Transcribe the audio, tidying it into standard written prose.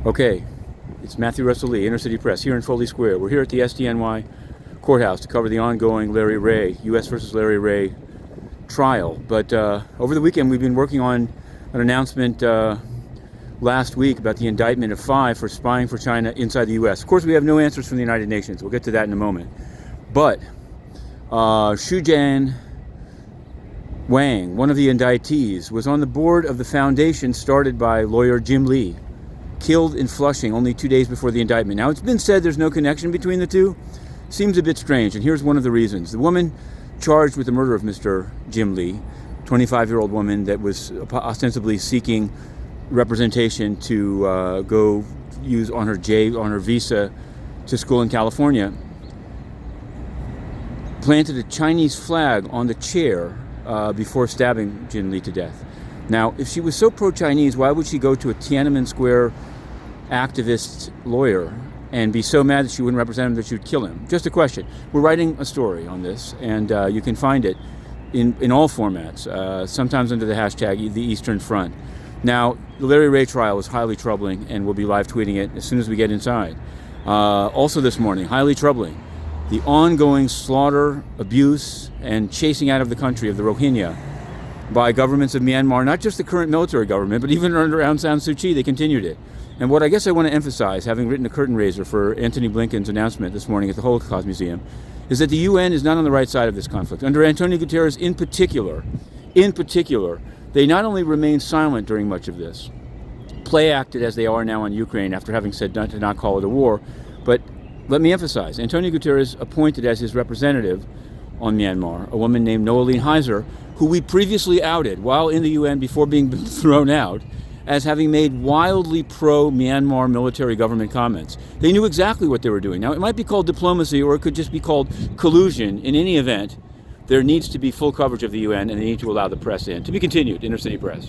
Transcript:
Okay, it's Matthew Russell Lee, Inner City Press, here in Foley Square. We're here at the SDNY courthouse to cover the ongoing Larry Ray, U.S. versus Larry Ray trial. But over the weekend, we've been working on an announcement last week about the indictment of 5 for spying for China inside the U.S. Of course, we have no answers from the United Nations. We'll get to that in a moment. But Shujian Wang, one of the indictees, was on the board of the foundation started by lawyer Jim Lee, killed in Flushing only 2 days before the indictment. Now, it's been said there's no connection between the two. Seems a bit strange, and here's one of the reasons. The woman charged with the murder of Mr. Jim Lee, 25-year-old woman that was ostensibly seeking representation to go use on her visa to school in California, planted a Chinese flag on the chair before stabbing Jim Lee to death. Now, if she was so pro-Chinese, why would she go to a Tiananmen Square activist lawyer and be so mad that she wouldn't represent him that she would kill him? Just a question. We're writing a story on this, and you can find it in all formats, sometimes under the hashtag the Eastern Front. Now, the Larry Ray trial was highly troubling, and we'll be live tweeting it as soon as we get inside. Also this morning, highly troubling, the ongoing slaughter, abuse, and chasing out of the country of the Rohingya by governments of Myanmar, not just the current military government, but even under Aung San Suu Kyi, they continued it. And what I guess I want to emphasize, having written a curtain raiser for Antony Blinken's announcement this morning at the Holocaust Museum, is that the UN is not on the right side of this conflict. Under Antonio Guterres in particular, they not only remained silent during much of this, play acted as they are now on Ukraine after having said to not call it a war, but let me emphasize, Antonio Guterres appointed as his representative on Myanmar a woman named Noeline Heyser, who we previously outed while in the UN before being thrown out as having made wildly pro-Myanmar military government comments. They knew exactly what they were doing. Now, it might be called diplomacy, or it could just be called collusion. In any event, there needs to be full coverage of the UN, and they need to allow the press in. To be continued, Inner City Press.